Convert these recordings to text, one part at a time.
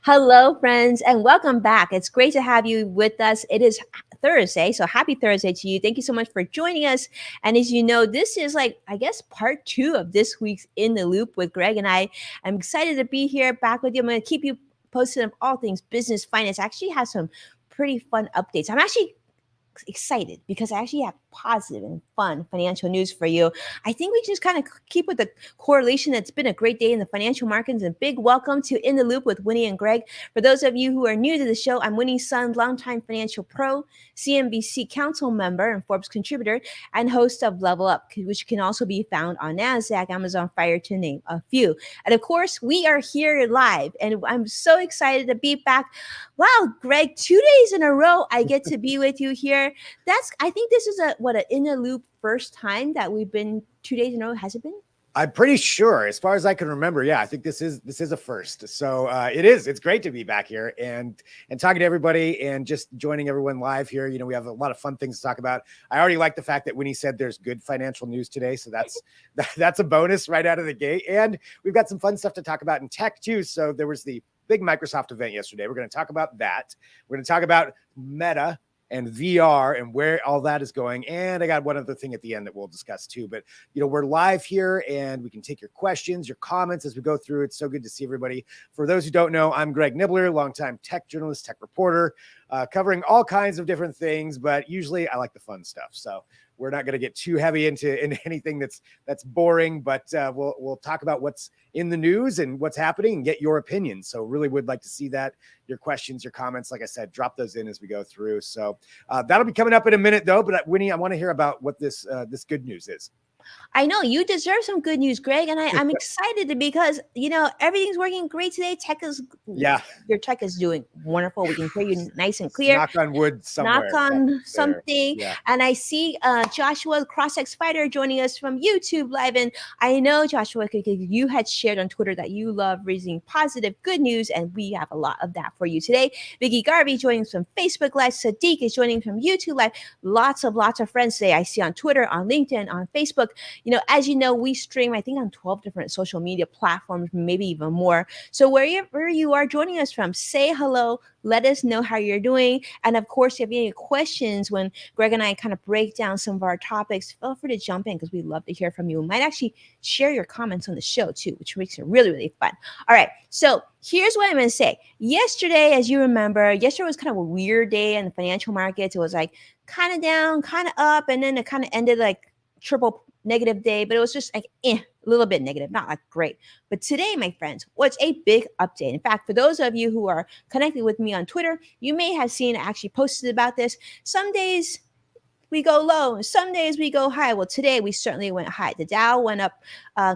Hello, friends, and welcome back. It's great to have you with us. It is Thursday, so happy Thursday to you. Thank you so much for joining us. And as you know, this is I guess, part two of this week's In the Loop with Greg and I. I'm excited to be here back with you. I'm going to keep you posted on all things business, finance. I actually have some pretty fun updates. I'm actually excited because I actually have positive and fun financial news for you. I think we just kind of keep with the correlation. It's been a great day in the financial markets, and big welcome to In the Loop with Winnie and Greg. For those of you who are new to the show, I'm Winnie's son, longtime financial pro, CNBC council member, and Forbes contributor, and host of Level Up, which can also be found on NASDAQ, Amazon Fire, to name a few. And of course, we are here live, and I'm so excited to be back. Wow, Greg, 2 days in a row I get to be with you here. I think this is an In the Loop first time that we've been 2 days in a row. Has it been? I'm pretty sure, as far as I can remember. Yeah, I think this is a first. So it's great to be back here and talking to everybody and just joining everyone live here. You know, we have a lot of fun things to talk about. I already like the fact that Winnie said there's good financial news today, so that's a bonus right out of the gate. And we've got some fun stuff to talk about in tech too. So there was the big Microsoft event yesterday. We're going to talk about that. We're going to talk about Meta and VR and where all that is going. And I got one other thing at the end that we'll discuss too. But, you know, we're live here and we can take your questions, your comments as we go through. It's so good to see everybody. For those who don't know, I'm Greg Nibbler, longtime tech journalist, tech reporter, covering all kinds of different things, but usually I like the fun stuff. So we're not going to get too heavy into anything that's boring, but we'll talk about what's in the news and what's happening and get your opinions. So really would like to see that. Your questions, your comments, like I said, drop those in as we go through. So that'll be coming up in a minute though. But Winnie, I want to hear about what this good news is. I know you deserve some good news, Greg, and I'm excited because everything's working great today. Your tech is doing wonderful. We can hear you nice and clear. Knock on wood somewhere. Knock on something. Yeah. And I see Joshua Cross-X Fighter joining us from YouTube Live, and I know Joshua, you had shared on Twitter that you love raising positive good news, and we have a lot of that for you today. Vicky Garvey joining us from Facebook Live. Sadiq is joining from YouTube Live. Lots of friends today I see on Twitter, on LinkedIn, on Facebook. As you know, we stream, I think, on 12 different social media platforms, maybe even more. So wherever you are joining us from, say hello, let us know how you're doing. And of course, if you have any questions when Greg and I kind of break down some of our topics, feel free to jump in because we'd love to hear from you. We might actually share your comments on the show too, which makes it really, really fun. All right. So here's what I'm going to say. Yesterday, as you remember, yesterday was kind of a weird day in the financial markets. It was like kind of down, kind of up, and then it kind of ended like triple negative day, but it was just like a little bit negative, not like great. But today, my friends, what's a big update? In fact, for those of you who are connected with me on Twitter, you may have seen I actually posted about this. Some days we go low, and some days we go high. Well, today we certainly went high. The Dow went up,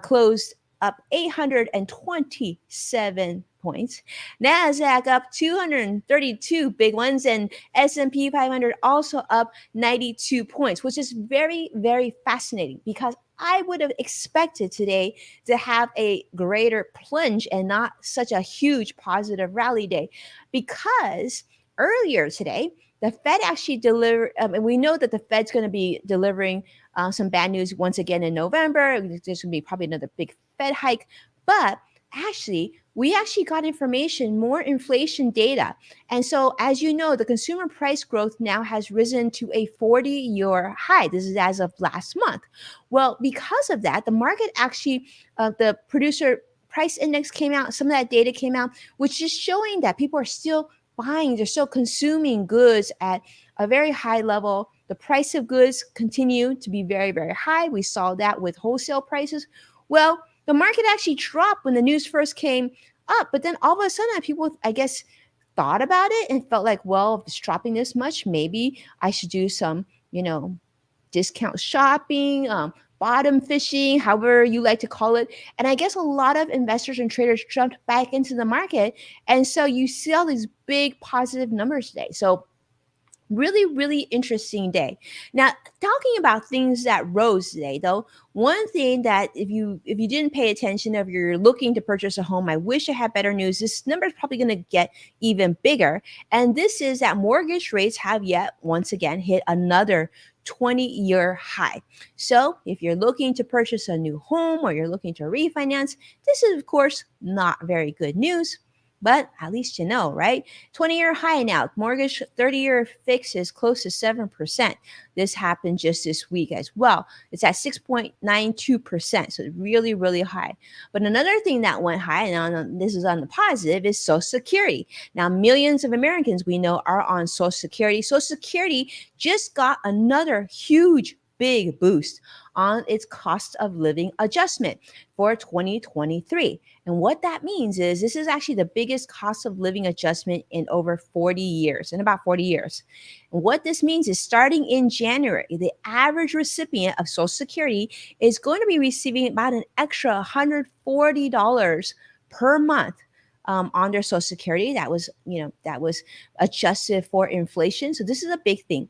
closed up 827 points. NASDAQ up 232 big ones, and S&P 500 also up 92 points, which is very, very fascinating because I would have expected today to have a greater plunge and not such a huge positive rally day, because earlier today, the Fed actually delivered, and we know that the Fed's going to be delivering some bad news once again in November. There's going to be probably another big Fed hike, but we actually got more inflation data. And so, as you know, the consumer price growth now has risen to a 40-year high. This is as of last month. Well, because of that, the market actually, the producer price index came out, some of that data came out, which is showing that people are still buying, they're still consuming goods at a very high level. The price of goods continue to be very, very high. We saw that with wholesale prices. Well, the market actually dropped when the news first came up, but then all of a sudden people, I guess, thought about it and felt like, well, if it's dropping this much, maybe I should do some, discount shopping, bottom fishing, however you like to call it. And I guess a lot of investors and traders jumped back into the market. And so you see all these big positive numbers today. So really, really interesting day. Now, talking about things that rose today, though, one thing that if you didn't pay attention, if you're looking to purchase a home, I wish I had better news. This number is probably going to get even bigger. And this is that mortgage rates have yet once again hit another 20-year high. So if you're looking to purchase a new home or you're looking to refinance, this is, of course, not very good news. But at least you know, right? 20-year high now. Mortgage 30-year fix is close to 7%. This happened just this week as well. It's at 6.92%. So really, really high. But another thing that went high, and this is on the positive, is Social Security. Now, millions of Americans we know are on Social Security. Social Security just got another huge, big boost on its cost of living adjustment for 2023. And what that means is this is actually the biggest cost of living adjustment in over 40 years, in about 40 years. And what this means is starting in January, the average recipient of Social Security is going to be receiving about an extra $140 per month on their Social Security. That was adjusted for inflation. So this is a big thing.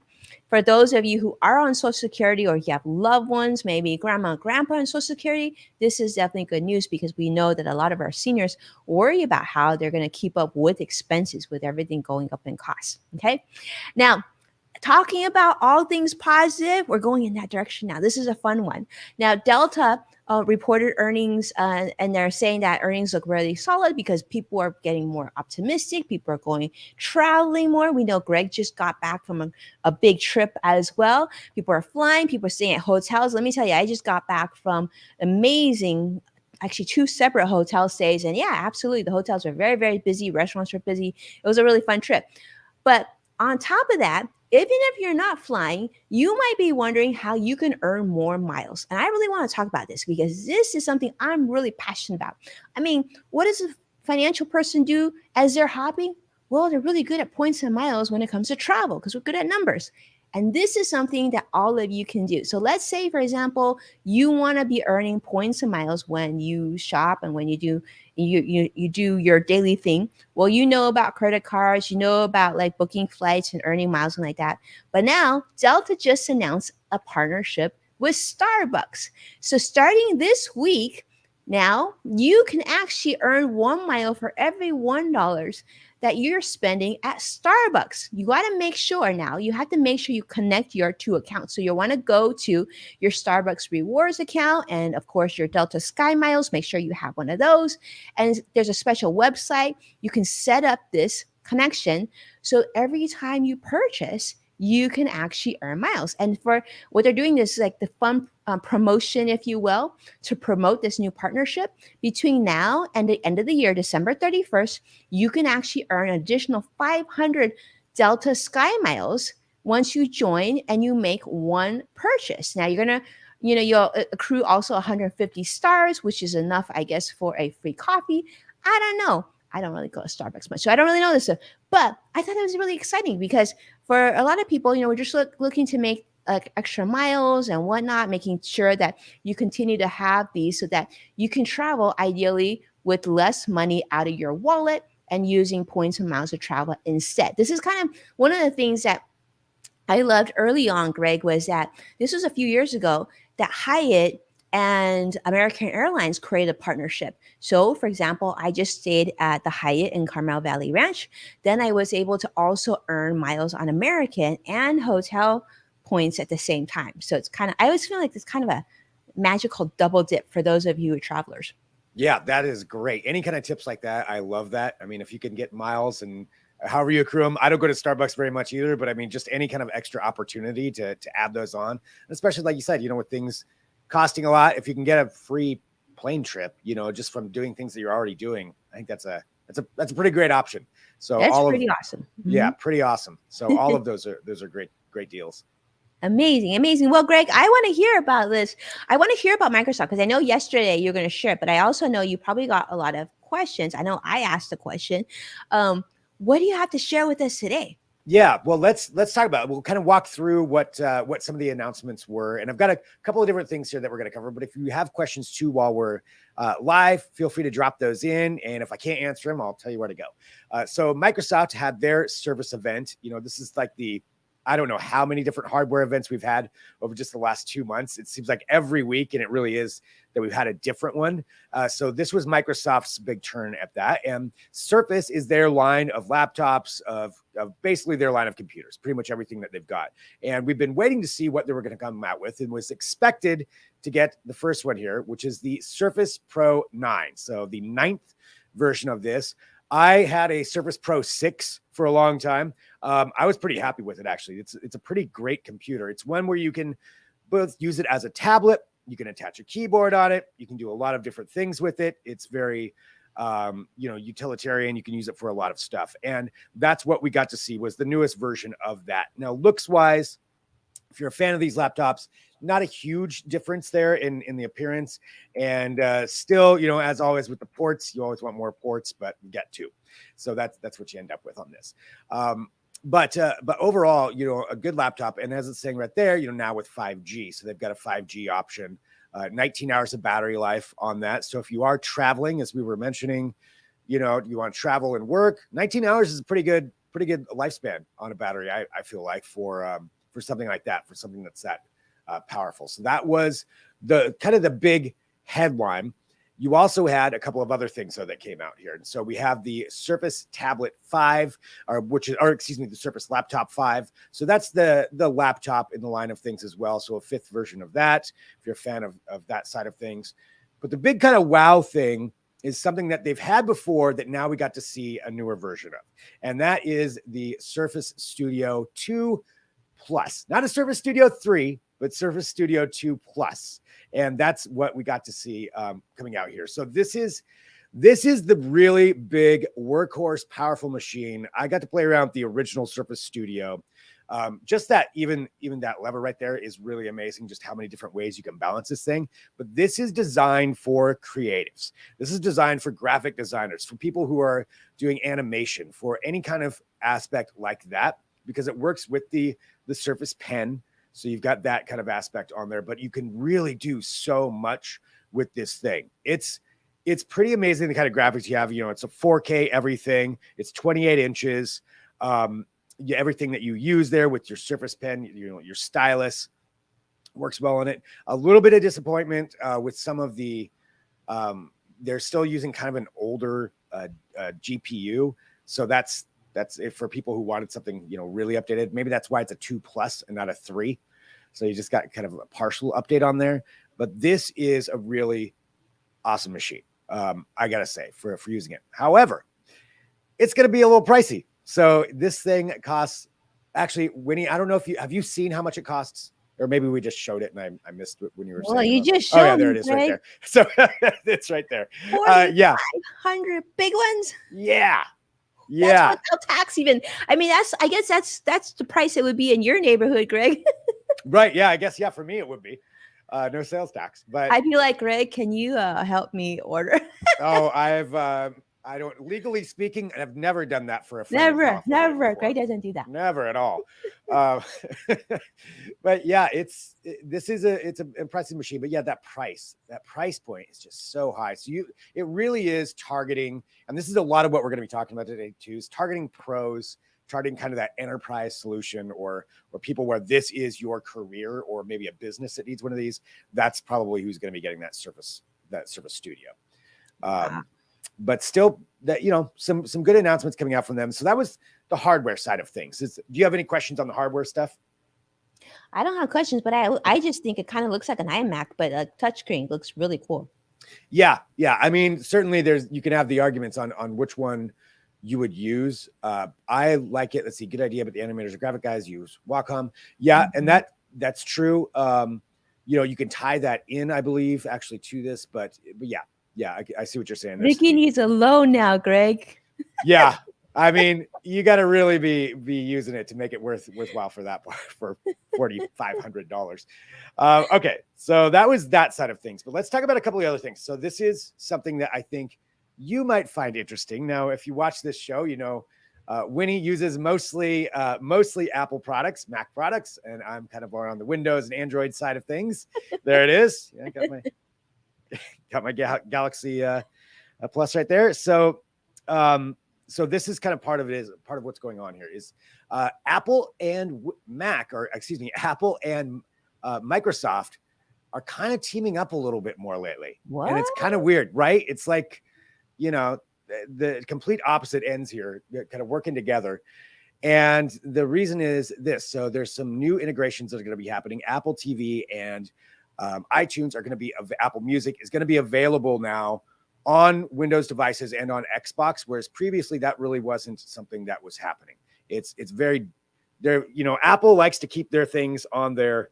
For those of you who are on Social Security or you have loved ones, maybe grandma and grandpa on Social Security, this is definitely good news because we know that a lot of our seniors worry about how they're going to keep up with expenses with everything going up in cost. Okay. Now, talking about all things positive, we're going in that direction now. This is a fun one. Now, Delta reported earnings, and they're saying that earnings look really solid because people are getting more optimistic. People are going traveling more. We know Greg just got back from a big trip as well. People are flying. People are staying at hotels. Let me tell you, I just got back from amazing, actually 2 separate hotel stays. And yeah, absolutely. The hotels are very, very busy. Restaurants are busy. It was a really fun trip. But on top of that, even if you're not flying, you might be wondering how you can earn more miles. And I really want to talk about this because this is something I'm really passionate about. I mean, what does a financial person do as their hobby? Well, they're really good at points and miles when it comes to travel because we're good at numbers. And this is something that all of you can do. So let's say, for example, you want to be earning points and miles when you shop and when you do your daily thing. Well, you know about credit cards, you know about like booking flights and earning miles and like that. But now Delta just announced a partnership with Starbucks. So starting this week, now you can actually earn 1 mile for every $1 that you're spending at Starbucks. You got to make sure now, you have to make sure you connect your 2 accounts. So you'll want to go to your Starbucks rewards account and of course your Delta Sky Miles. Make sure you have one of those. And there's a special website. You can set up this connection. So every time you purchase, you can actually earn miles. And for what they're doing is like the fun promotion, if you will, to promote this new partnership between now and the end of the year, December 31st, you can actually earn an additional 500 Delta Sky Miles once you join and you make one purchase. Now you're going to, you'll accrue also 150 stars, which is enough, I guess, for a free coffee. I don't know. I don't really go to Starbucks much, so I don't really know this stuff. But I thought it was really exciting because for a lot of people, we're just looking to make like extra miles and whatnot, making sure that you continue to have these so that you can travel ideally with less money out of your wallet and using points and miles to travel instead. This is kind of one of the things that I loved early on, Greg, was that this was a few years ago that Hyatt and American Airlines created a partnership. So, for example, I just stayed at the Hyatt in Carmel Valley Ranch. Then I was able to also earn miles on American and hotel points at the same time. So it's kind of, I always feel like it's kind of a magical double dip for those of you who are travelers. Yeah, that is great. Any kind of tips like that, I love that. I mean, if you can get miles and however you accrue them, I don't go to Starbucks very much either, but I mean, just any kind of extra opportunity to add those on, and especially like you said, with things costing a lot, if you can get a free plane trip, just from doing things that you're already doing, I think that's a pretty great option. So that's pretty awesome. Yeah, pretty awesome. So all of those are great deals. Amazing. Well, Greg, I want to hear about this. I want to hear about Microsoft because I know yesterday you're going to share it, but I also know you probably got a lot of questions. I know I asked a question. What do you have to share with us today? Yeah, well, let's talk about it. We'll kind of walk through what some of the announcements were, and I've got a couple of different things here that we're going to cover. But if you have questions too while we're live, feel free to drop those in, and if I can't answer them, I'll tell you where to go. So Microsoft had their service event. This is like I don't know how many different hardware events we've had over just the last 2 months. It seems like every week, and it really is that we've had a different one. So this was Microsoft's big turn at that. And Surface is their line of laptops, of basically their line of computers, pretty much everything that they've got. And we've been waiting to see what they were going to come out with, and was expected to get the first one here, which is the Surface Pro 9. So the 9th version of this. I had a Surface Pro 6 for a long time. I was pretty happy with it, actually. It's a pretty great computer. It's one where you can both use it as a tablet. You can attach a keyboard on it. You can do a lot of different things with it. It's very, utilitarian. You can use it for a lot of stuff. And that's what we got to see was the newest version of that. Now, looks wise, if you're a fan of these laptops, not a huge difference there in the appearance. And still, as always with the ports, you always want more ports, but you get two. So that's what you end up with on this. But overall, a good laptop. And as it's saying right there, now with 5G, so they've got a 5G option, 19 hours of battery life on that. So if you are traveling, as we were mentioning, you want to travel and work, 19 hours is a pretty good lifespan on a battery. I feel like for something like that, for something that's that powerful. So that was the kind of the big headline. You also had a couple of other things though that came out here. And so we have the Surface Tablet 5, the Surface Laptop 5. So that's the laptop in the line of things as well. So a fifth version of that, if you're a fan of that side of things. But the big kind of wow thing is something that they've had before that now we got to see a newer version of. And that is the Surface Studio 2 Plus. Not a Surface Studio 3, but Surface Studio 2 Plus. And that's what we got to see coming out here. So this is the really big workhorse, powerful machine. I got to play around with the original Surface Studio. Just that, even that lever right there is really amazing, just how many different ways you can balance this thing. But this is designed for creatives. This is designed for graphic designers, for people who are doing animation, for any kind of aspect like that, because it works with the Surface Pen. So you've got that kind of aspect on there, but you can really do so much with this thing. It's pretty amazing the kind of graphics you have. It's a 4K everything. It's 28 inches. Everything that you use there with your Surface Pen, your stylus works well on it. A little bit of disappointment with some of the, they're still using kind of an older GPU. So that's it for people who wanted something, really updated. Maybe that's why it's a 2 Plus and not a 3. So you just got kind of a partial update on there. But this is a really awesome machine, I got to say, for using it. However, it's going to be a little pricey. So this thing costs, actually, Winnie, I don't know if have you seen how much it costs? Or maybe we just showed it and I missed it when you were saying. Well, you just showed. Oh yeah, there it is, right there. So it's right there. Yeah, 500 big ones. Yeah. Yeah. That's without tax even. I mean, I guess that's the price it would be in your neighborhood, Greg. Right. Yeah, I guess. Yeah, for me, it would be no sales tax. But I'd be like, Greg, can you help me order? Oh, I don't, legally speaking, I've never done that for a friend. Never. Greg doesn't do that. Never at all. But yeah, it's an impressive machine. But yeah, that price point is just so high. So it really is targeting, and this is a lot of what we're going to be talking about today too, is targeting pros, targeting kind of that enterprise solution or people where this is your career or maybe a business that needs one of these. That's probably who's going to be getting that Surface Studio. But still, that some good announcements coming out from them. So that was the hardware side of things. Do you have any questions on the hardware stuff? I don't have questions, but I just think it kind of looks like an iMac, but a touchscreen. Looks really cool. Yeah. I mean, certainly you can have the arguments on which one you would use. I like it. Let's see, good idea. But the animators or graphic guys use Wacom. Yeah, mm-hmm. And that's true. You can tie that in, I believe, actually to this. But yeah. Yeah, I see what you're saying. Ricky needs a loan now, Greg. Yeah, I mean, you got to really be using it to make it worthwhile for that for $4,500. Okay, so that was that side of things. But let's talk about a couple of other things. So this is something that I think you might find interesting. Now, if you watch this show, Winnie uses mostly Apple products, Mac products, and I'm kind of more on the Windows and Android side of things. There it is. Yeah, got my Galaxy Plus right there. So this is kind of part of what's going on here is Apple and Apple and Microsoft are kind of teaming up a little bit more lately. What? And it's kind of weird, right? It's like, the complete opposite ends here, kind of working together. And the reason is this. So there's some new integrations that are going to be happening. Apple TV and iTunes are going to be, Apple Music is going to be available now on Windows devices and on Xbox, whereas previously that really wasn't something that was happening. It's very, they're, you know, Apple likes to keep their things on their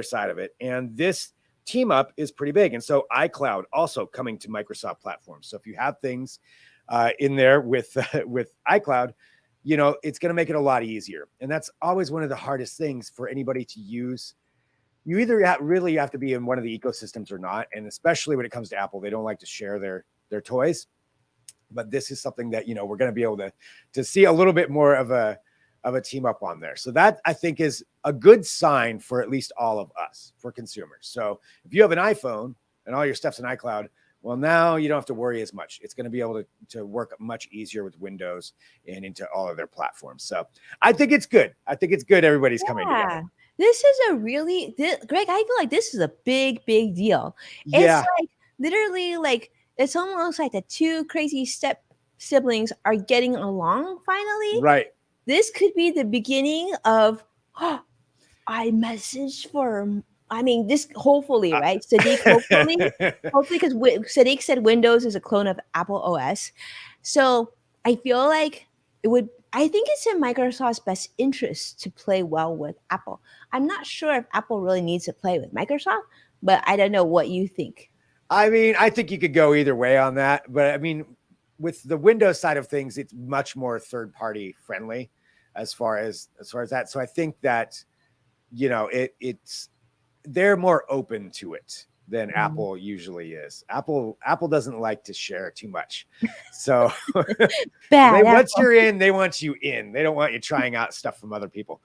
side of it, and this team up is pretty big. And so iCloud also coming to Microsoft platforms. So if you have things in there with with iCloud, you know, it's going to make it a lot easier. And that's always one of the hardest things for anybody to use. You either really have to be in one of the ecosystems or not. And especially when it comes to Apple, they don't like to share their toys. But this is something that, you know, we're going to be able to see a little bit more of a team up on there. So that, I think, is a good sign for at least all of us, for consumers. So if you have an iPhone and all your stuff's in iCloud, well, now you don't have to worry as much. It's going to be able to work much easier with Windows and into all of their platforms. So I think it's good. I think it's good everybody's coming together. This is a really, Greg, I feel like this is a big, big deal. It's Yeah, like literally like, it's almost like the two crazy step siblings are getting along finally. right. This could be the beginning of iMessage for, I mean, this hopefully, right? Sadiq, hopefully, because Sadiq said Windows is a clone of Apple OS. So I feel like I think it's in Microsoft's best interest to play well with Apple. I'm not sure if Apple really needs to play with Microsoft, but I don't know what you think. I mean, I think you could go either way on that. But I mean, with the Windows side of things, it's much more third party friendly as far as that. So I think that, you know, it's they're more open to it than Apple usually is. Apple doesn't like to share too much. So Bad once Apple. you're in, they want you in. They don't want you trying out stuff from other people.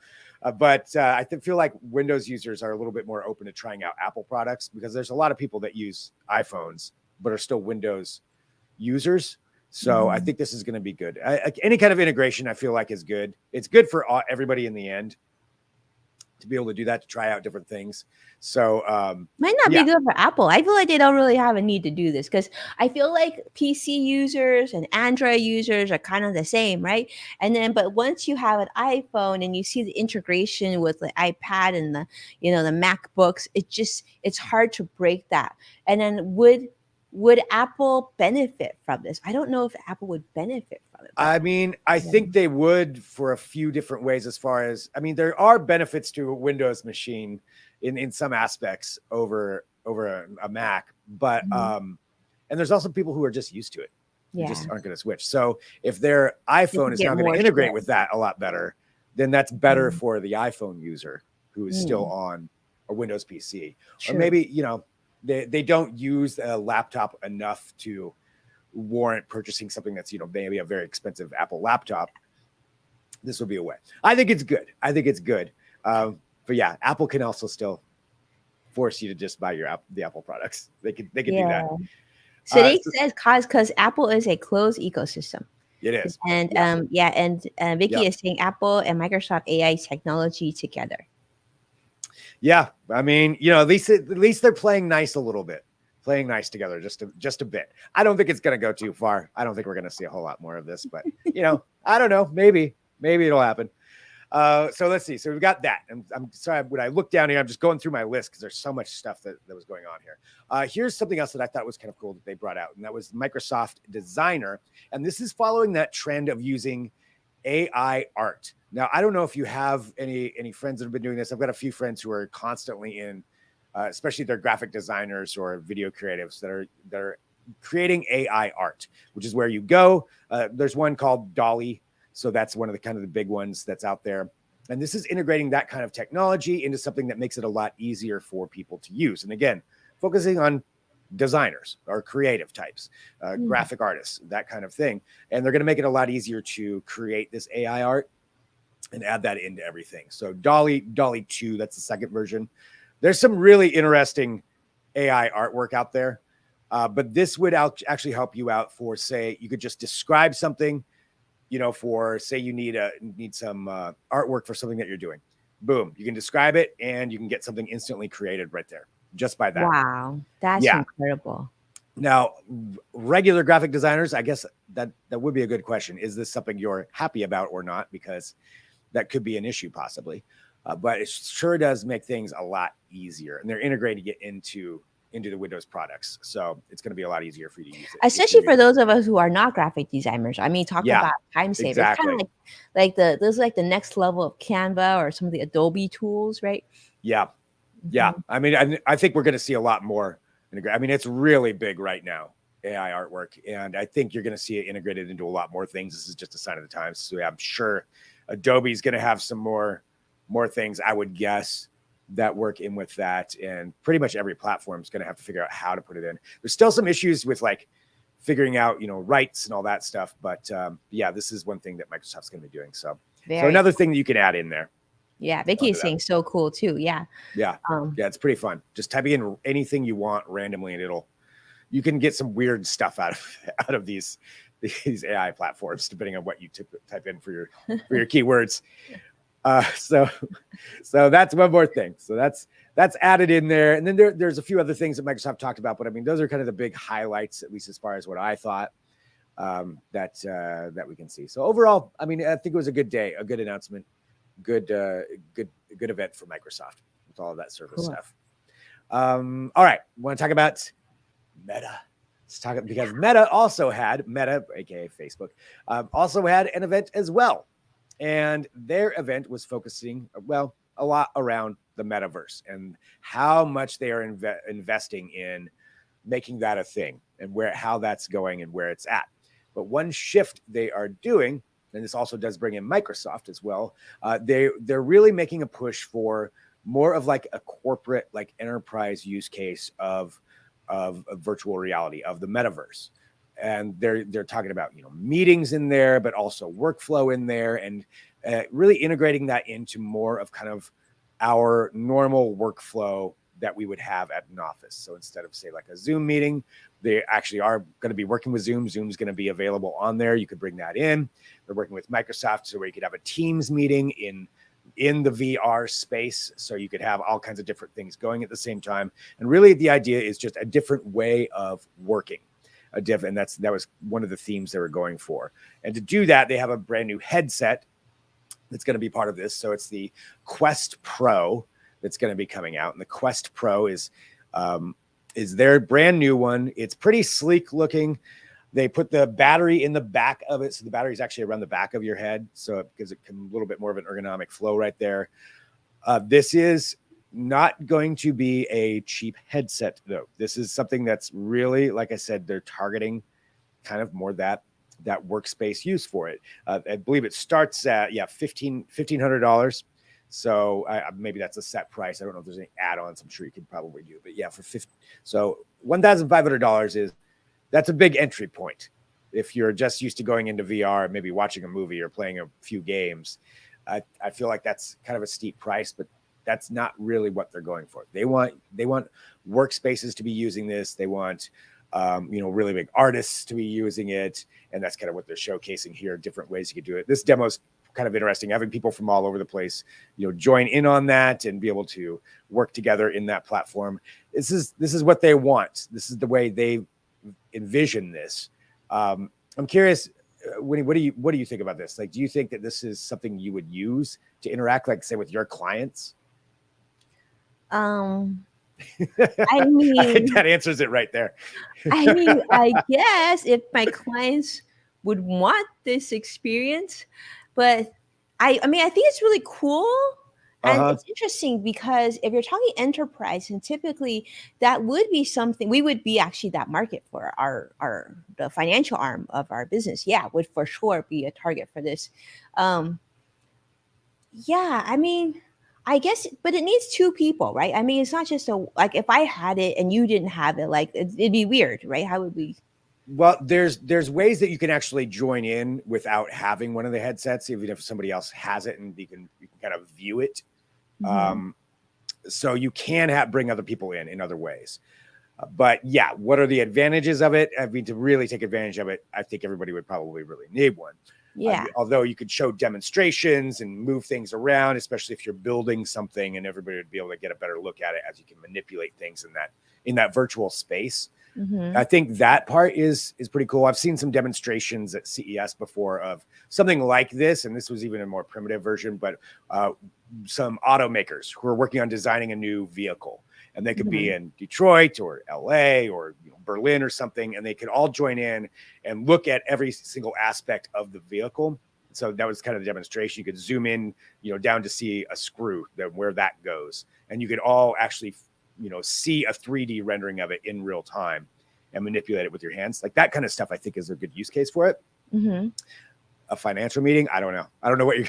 But I feel like Windows users are a little bit more open to trying out Apple products, because there's a lot of people that use iPhones but are still Windows users. So I think this is going to be good. Any kind of integration, I feel like, is good. It's good for everybody in the end to be able to do that, to try out different things. So Might not yeah, be good for Apple. I feel like they don't really have a need to do this because I feel like PC users and Android users are kind of the same, right? And then, but once you have an iPhone and you see the integration with the iPad and the MacBooks, it's hard to break that. And then would Apple benefit from this? I don't know if Apple would benefit from it. I mean, I think they would for a few different ways. As far as, I mean, there are benefits to a Windows machine in some aspects over a Mac, but and there's also people who are just used to it. They just aren't going to switch. So if their iPhone is now going to integrate with that a lot better, then that's better for the iPhone user who is still on a Windows PC. Or maybe, you know, they don't use a laptop enough to warrant purchasing something that's, you know, maybe a very expensive Apple laptop. This will be a way. I think it's good. But yeah, Apple can also still force you to just buy the Apple products. They could do that. So they says because Apple is a closed ecosystem. It is. And Vicky is saying Apple and Microsoft AI technology together. Yeah, I mean, you know, at least they're playing nice a little bit, playing nice together just a bit. I don't think it's going to go too far. I don't think we're going to see a whole lot more of this, but you know, I don't know. Maybe it'll happen. So let's see. So we've got that. And I'm sorry, when I look down here, I'm just going through my list because there's so much stuff that was going on here. Here's something else that I thought was kind of cool that they brought out, and that was Microsoft Designer. And this is following that trend of using AI art. Now, I don't know if you have any friends that have been doing this. I've got a few friends who are constantly in, especially they're graphic designers or video creatives that are creating AI art, which is where you go. There's one called Dolly. So that's one of the kind of the big ones that's out there. And this is integrating that kind of technology into something that makes it a lot easier for people to use. And again, focusing on designers or creative types, graphic artists, that kind of thing. And they're going to make it a lot easier to create this AI art and add that into everything. So Dolly 2, that's the second version. There's some really interesting AI artwork out there. But this would actually help you out for, say, you could just describe something, you know, for, say, you need some artwork for something that you're doing. Boom, you can describe it and you can get something instantly created right there just by that. Wow, that's incredible. Now, regular graphic designers, I guess that would be a good question. Is this something you're happy about or not? Because that could be an issue possibly. But it sure does make things a lot easier, and they're integrating it into into the Windows products. So it's going to be a lot easier for you to use it. Especially for those of us who are not graphic designers. I mean, talk Yeah, about time saver. It's kind exactly. of like this is like the next level of Canva or some of the Adobe tools, right? Yeah. Yeah. Mhm. I mean, I think we're going to see a lot more. I mean, it's really big right now, AI artwork. And I think you're going to see it integrated into a lot more things. This is just a sign of the times. So yeah, I'm sure Adobe's going to have some more things, I would guess, that work in with that. And pretty much every platform is going to have to figure out how to put it in. There's still some issues with like figuring out, rights and all that stuff. But yeah, this is one thing that Microsoft's going to be doing. So Very another cool. thing that you can add in there. Yeah, Vicky Onto is that. saying so cool too. Yeah. Yeah. Yeah, it's pretty fun. Just typing in anything you want randomly, and you can get some weird stuff out of these AI platforms, depending on what you type in for your keywords. So that's one more thing. So that's added in there. And then there's a few other things that Microsoft talked about, but I mean, those are kind of the big highlights, at least as far as what I thought that we can see. So overall, I mean, I think it was a good day, a good announcement, good event for Microsoft with all of that service stuff. All right, want to talk about Meta? Let's talk because Meta, aka Facebook, also had an event as well, and their event was focusing a lot around the metaverse and how much they are investing in making that a thing and how that's going and where it's at. But one shift they are doing, and this also does bring in Microsoft as well, they're really making a push for more of like a corporate, like enterprise use case of virtual reality, of the metaverse. And they're talking about meetings in there, but also workflow in there, and really integrating that into more of kind of our normal workflow that we would have at an office. So instead of say like a Zoom meeting, they actually are going to be working with Zoom. Zoom's going to be available on there. You could bring that in. They're working with Microsoft, so where you could have a Teams meeting in the VR space. So you could have all kinds of different things going at the same time. And really the idea is just a different way of working. And that was one of the themes they were going for. And to do that, they have a brand new headset that's going to be part of this. So it's the Quest Pro that's going to be coming out. And the Quest Pro is their brand new one. It's pretty sleek looking. They put the battery in the back of it. So the battery is actually around the back of your head. So it gives it a little bit more of an ergonomic flow right there. This is not going to be a cheap headset, though. This is something that's really, like I said, they're targeting kind of more that workspace use for it. I believe it starts at $1,500. So maybe that's a set price. I don't know if there's any add-ons. I'm sure you could probably do, but yeah, for $1,500 that's a big entry point. If you're just used to going into VR, maybe watching a movie or playing a few games, I feel like that's kind of a steep price, but that's not really what they're going for. They want workspaces to be using this. They want really big artists to be using it, and that's kind of what they're showcasing here. Different ways you could do it. This demo's kind of interesting, having people from all over the place, join in on that and be able to work together in that platform. This is what they want. This is the way they envision this. I'm curious, Winnie, what do you think about this? Like, do you think that this is something you would use to interact, like say with your clients? I I mean, think that answers it right there. I guess if my clients would want this experience, but I mean, I think it's really cool. And it's interesting because if you're talking enterprise, and typically that would be something we would be actually that market for the financial arm of our business. Yeah, would for sure be a target for this. Yeah, I mean, I guess, but it needs two people, right? I mean, it's not just like if I had it and you didn't have it, like it'd be weird, right? How would we? Well, there's ways that you can actually join in without having one of the headsets, even if somebody else has it, and you can kind of view it. Mhm. So you can bring other people in other ways. But yeah, what are the advantages of it? I mean, to really take advantage of it, I think everybody would probably really need one. Yeah. Although you could show demonstrations and move things around, especially if you're building something, and everybody would be able to get a better look at it as you can manipulate things in that virtual space. Mm-hmm. I think that part is pretty cool. I've seen some demonstrations at CES before of something like this, and this was even a more primitive version, but some automakers who are working on designing a new vehicle. and they could be Mhm. in Detroit or LA or Berlin or something, and they could all join in and look at every single aspect of the vehicle. So that was kind of the demonstration. You could zoom in, down to see a screw, where that goes, and you could all actually, see a 3D rendering of it in real time and manipulate it with your hands. Like that kind of stuff, I think is a good use case for it. Mhm. A financial meeting, I don't know what you.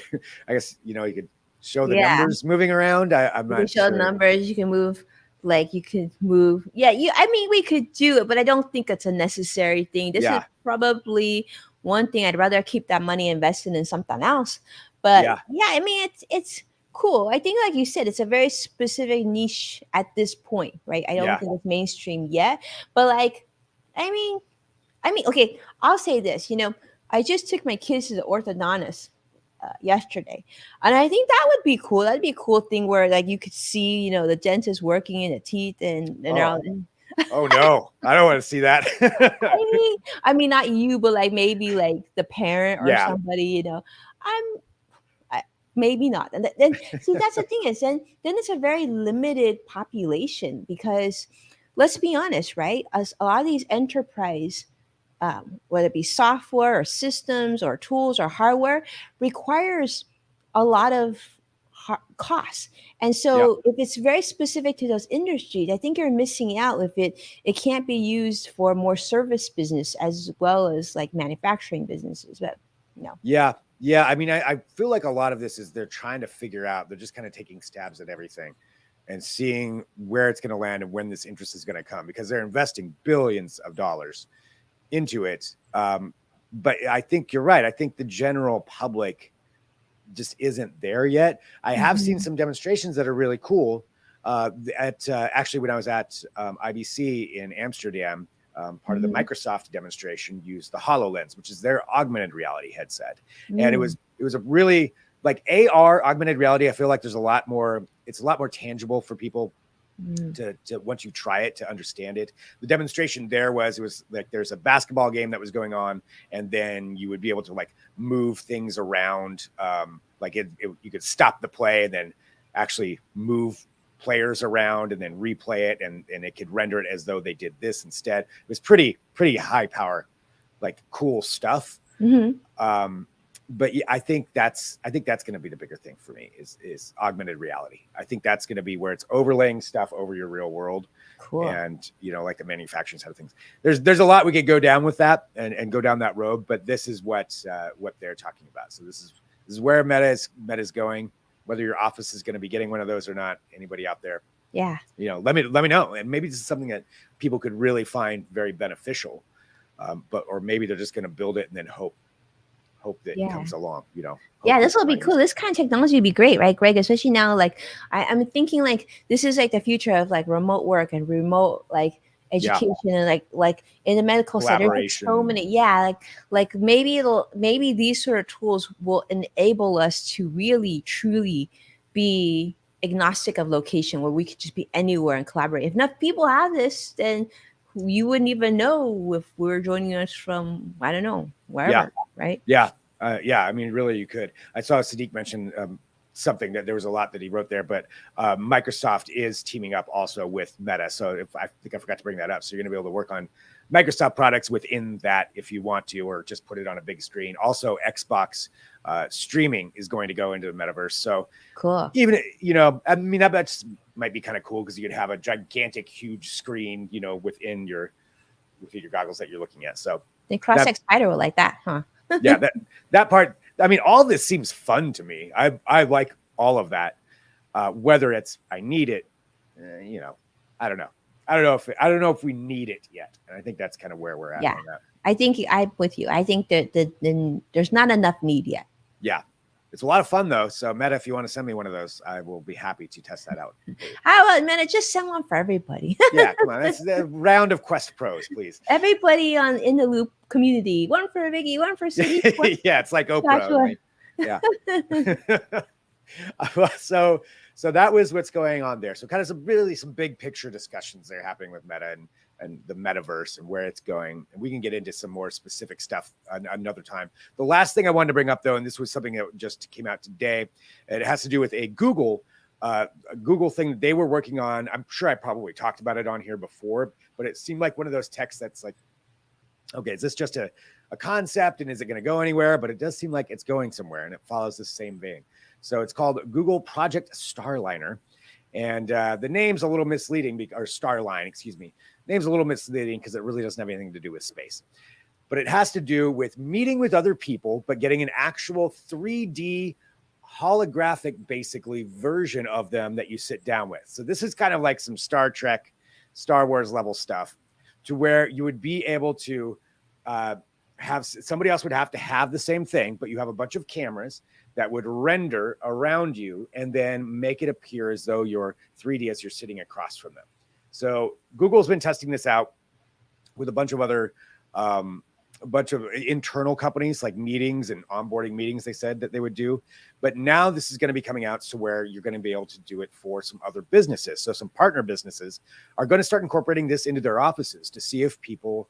I guess you could show the Yeah. numbers moving around. I'm You can not show sure. numbers. You can move, like you could move. Yeah, I mean, we could do it, but I don't think it's a necessary thing. This is Yeah, probably one thing I'd rather keep that money invested in something else. But yeah, yeah, I mean, it's cool. I think, like you said, it's a very specific niche at this point, right? I don't yeah. think it's mainstream yet. But like, I mean, okay. I'll say this. I just took my kids to the orthodontist yesterday, and I think that would be cool. That'd be a cool thing where like you could see, the dentist working in the teeth and Oh, all. oh no, I don't want to see that. I mean, not you, but like maybe like the parent or Yeah, somebody. I'm maybe not. And then see, that's the thing is then it's a very limited population because let's be honest, right? As a lot of these enterprise, whether it be software or systems or tools or hardware, requires a lot of costs. And yeah. so, if it's very specific to those industries, I think you're missing out if it can't be used for more service business as well as like manufacturing businesses. But no, Yeah. Yeah. I mean, I feel like a lot of this is they're trying to figure out, they're just kind of taking stabs at everything and seeing where it's going to land and when this interest is going to come because they're investing billions of dollars into it. But I think you're right. I think the general public just isn't there yet. I have seen Mhm. some demonstrations that are really cool. Actually, when I was at IBC in Amsterdam, part of the Mhm. Microsoft demonstration used the HoloLens, which is their augmented reality headset, and it Mm. was it was a really like AR augmented reality. I feel like there's a lot more. It's a lot more tangible for people Mm. to once you try it to understand it. The demonstration there was it was like there's a basketball game that was going on, and then you would be able to like move things around. Like you could stop the play and then actually move players around and then replay it, and it could render it as though they did this instead. It was pretty high power, like cool stuff. Mhm. Um, but yeah, I think that's going to be the bigger thing for me is augmented reality. I think that's going to be where it's overlaying stuff over your real world, Cool. and like the manufacturing side of things. There's a lot we could go down with that and go down that road, but this is what they're talking about. So this is where Meta's going. Whether your office is going to be getting one of those or not, anybody out there, Yeah. let me know. And maybe this is something that people could really find very beneficial. Or maybe they're just going to build it and then hope that it Yeah. comes along, hope Yeah, this people will be find cool. use. This kind of technology would be great, right, Greg? Especially now, like I'm thinking, like this is like the future of like remote work and remote like Yeah, education and like in the medical center, there's like so collaboration. many. Yeah, like maybe these sort of tools will enable us to really truly be agnostic of location, where we could just be anywhere and collaborate. If enough people have this, then you wouldn't even know if we're joining us from I don't know Yeah, wherever, right? yeah, yeah. I mean, really, you could. I saw Sadiq mention something that there was a lot that he wrote there, but Microsoft is teaming up also with Meta. So if I think I forgot to bring that up, so you're going to be able to work on Microsoft products within that if you want to, or just put it on a big screen. Also, Xbox streaming is going to go into the metaverse. So Cool. even I mean, that just might be kind of cool because you could have a gigantic, huge screen, within your goggles that you're looking at. So The cross that Spider will like that, huh? yeah, that part. I mean, all this seems fun to me. I like all of that. Whether it's I need it, I don't know. I don't know if we need it yet, and I think that's kind of where we're at Yeah, on that. I think I'm with you. I think that there's not enough need yet. Yeah, it's a lot of fun though. So Meta, if you want to send me one of those, I will be happy to test that out. How about, man? Just send one for everybody. Yeah, come on. That's the round of Quest Pros, please. Everybody on in the loop community. One for Vicky, one for City. Yeah, it's like Oprah. Right? Yeah. So that was what's going on there. So kind of some big picture discussions there happening with Meta and the metaverse and where it's going. And we can get into some more specific stuff another time. The last thing I wanted to bring up though, and this was something that just came out today, and it has to do with a Google a Google thing that they were working on. I'm sure I probably talked about it on here before, but it seemed like one of those texts that's like, okay, is this just a concept and is it going to go anywhere? But it does seem like it's going somewhere and it follows the same vein. So it's called Google Project Starliner. And the name's a little misleading, or Starline, excuse me. Name's a little misleading because it really doesn't have anything to do with space. But it has to do with meeting with other people, but getting an actual 3D holographic, basically, version of them that you sit down with. So this is kind of like some Star Trek, Star Wars level stuff, to where you would be able to have somebody else would have to have the same thing, but you have a bunch of cameras that would render around you and then make it appear as though you're 3D as you're sitting across from them. So Google's been testing this out with a bunch of other a bunch of internal companies like meetings and onboarding meetings they said that they would do. But now this is going to be coming out to where you're going to be able to do it for some other businesses. So some partner businesses are going to start incorporating this into their offices to see if people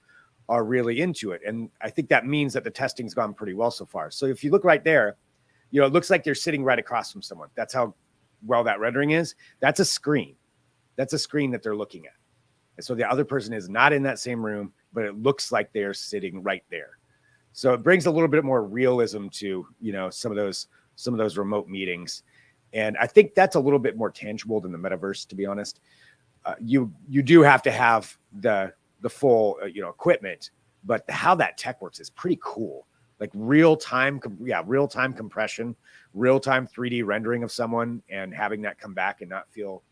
are really into it. And I think that means that the testing's gone pretty well so far. So if you look right there, you know, it looks like they're sitting right across from someone. That's how well that rendering is. That's a screen. That's a screen that they're looking at. And so the other person is not in that same room, but it looks like they're sitting right there. So it brings a little bit more realism to, you know, some of those remote meetings. And I think that's a little bit more tangible than the metaverse, to be honest. You do have to have the full, equipment, but how that tech works is pretty cool. Like real-time compression, real-time 3D rendering of someone and having that come back and not feel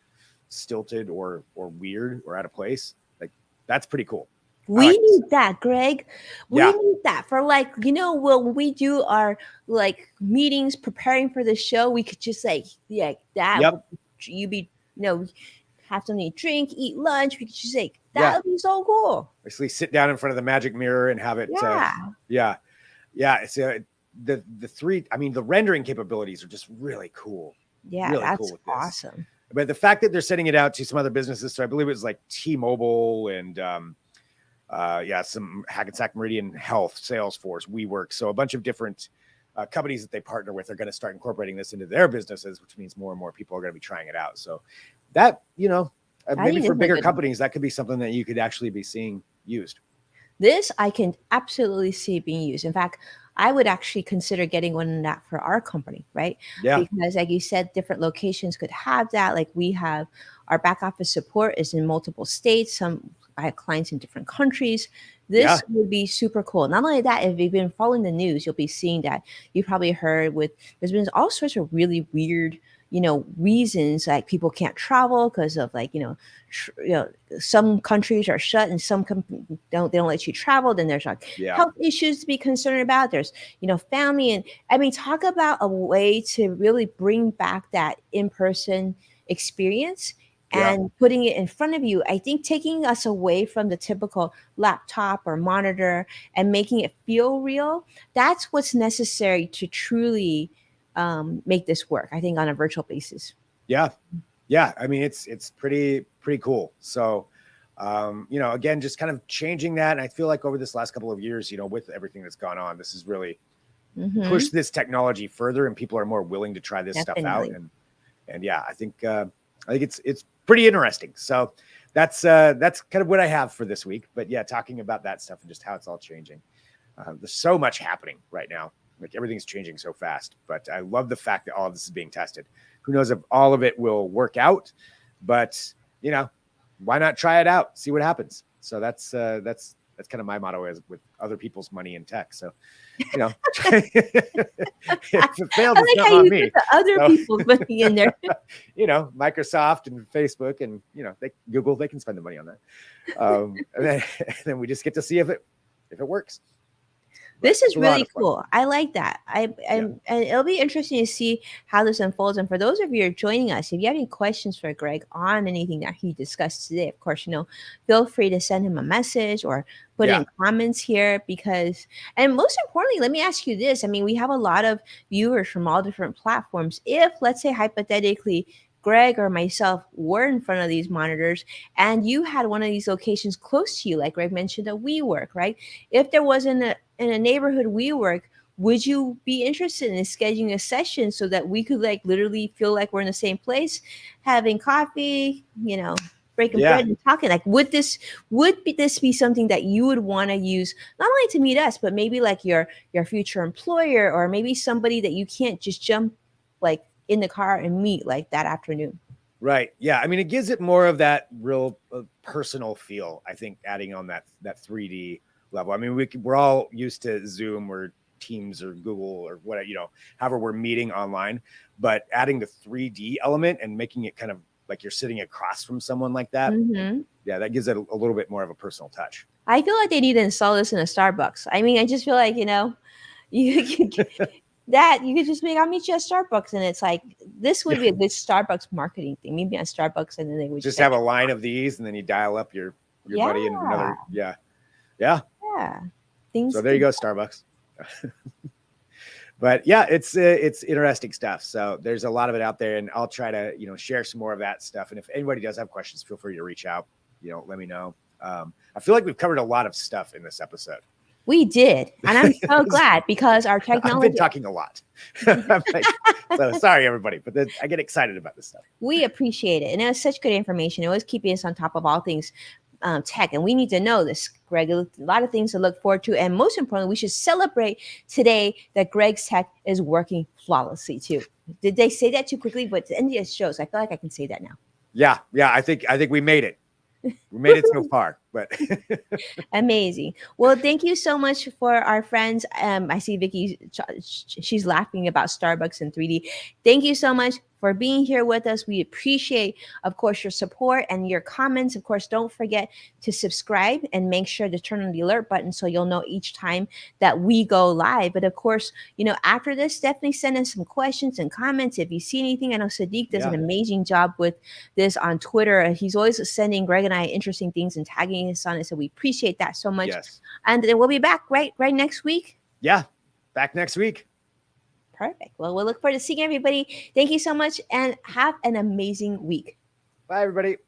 stilted or weird or out of place. Like that's pretty cool. We need that, Greg. We Yeah. need that for when we do our like meetings preparing for the show, we could just that. Yep. You be have something to drink, eat lunch. We could just that would be so cool. Basically sit down in front of the magic mirror and have it. Yeah. It's the rendering capabilities are just really cool. Yeah, really that's cool with this. awesome. But the fact that they're sending it out to some other businesses, so I believe it was like T-Mobile and some Hackensack Meridian Health, Salesforce, WeWork. So a bunch of different companies that they partner with are going to start incorporating this into their businesses, which means more and more people are going to be trying it out. So that, maybe for bigger companies, that could be something that you could actually be seeing used. This I can absolutely see being used. In fact, I would actually consider getting one of that for our company, right? Yeah. Because like you said, different locations could have that. Like we have our back office support is in multiple states. I have clients in different countries. This would be super cool. Not only that, if you've been following the news, you'll be seeing that. You probably heard there's been all sorts of really weird, reasons like people can't travel because of some countries are shut and some don't let you travel. Then there's health issues to be concerned about. There's family, and I mean, talk about a way to really bring back that in-person experience and putting it in front of you. I think taking us away from the typical laptop or monitor and making it feel real, that's what's necessary to truly make this work, I think, on a virtual basis. Yeah. I mean, it's pretty cool. So, again, just kind of changing that. And I feel like over this last couple of years, with everything that's gone on, this has really pushed this technology further and people are more willing to try this stuff out. And I think it's pretty interesting. So that's kind of what I have for this week. But talking about that stuff and just how it's all changing. There's so much happening right now. Like everything's changing so fast, but I love the fact that all of this is being tested. Who knows if all of it will work out, but why not try it out, see what happens? So that's kind of my motto is with other people's money in tech. So, if it fails, it's not on me. Other people's money in there. Microsoft and Facebook and, Google, they can spend the money on that. And then we just get to see if it works. This is really cool. I like that. And it'll be interesting to see how this unfolds. And for those of you who are joining us, if you have any questions for Greg on anything that he discussed today, of course, feel free to send him a message or put in comments here and most importantly, let me ask you this. I mean, we have a lot of viewers from all different platforms. If, let's say, hypothetically, Greg or myself were in front of these monitors and you had one of these locations close to you, like Greg mentioned, a WeWork, right? If there wasn't in a neighborhood WeWork, would you be interested in scheduling a session so that we could like literally feel like we're in the same place, having coffee, breaking Yeah. bread and talking? Like, this be something that you would want to use not only to meet us, but maybe like your future employer, or maybe somebody that you can't just jump like in the car and meet like that afternoon? Right. Yeah. I mean, it gives it more of that real personal feel. I think adding on that 3D level. I mean, we're all used to Zoom or Teams or Google or whatever, however we're meeting online, but adding the 3D element and making it kind of like you're sitting across from someone like that. Mm-hmm. Yeah, that gives it a little bit more of a personal touch. I feel like they need to install this in a Starbucks. I mean, I just feel like, you that you could just be like, I'll meet you at Starbucks. And it's like, this would be a good Starbucks marketing thing. Maybe at Starbucks, and then they would Just say, have a line of these, and then you dial up your buddy in another. Yeah. Yeah. Yeah. Things So there you go, Starbucks. But yeah, it's interesting stuff. So there's a lot of it out there, and I'll try to share some more of that stuff. And if anybody does have questions, feel free to reach out. Let me know. I feel like we've covered a lot of stuff in this episode. We did, and I'm so glad, because our technology. I've been talking a lot. So sorry, everybody, but I get excited about this stuff. We appreciate it, and it was such good information. It was keeping us on top of all things tech, and we need to know this, Greg. A lot of things to look forward to, and most importantly, we should celebrate today that Greg's tech is working flawlessly too. Did they say that too quickly? But the end of the shows, I feel like I can say that now. Yeah. I think we made it. We made it so far, but amazing. Well, thank you so much for our friends. I see Vicky; she's laughing about Starbucks and 3D. Thank you so much for being here with us. We appreciate, of course, your support and your comments. Of course, don't forget to subscribe and make sure to turn on the alert button so you'll know each time that we go live. But of course, after this, definitely send us some questions and comments if you see anything. I know Sadiq does an amazing job with this on Twitter. He's always sending Greg and I interesting things and tagging us on it. So we appreciate that so much. Yes. And then we'll be back right next week. Yeah, back next week. Perfect. Well, we'll look forward to seeing everybody. Thank you so much, and have an amazing week. Bye, everybody.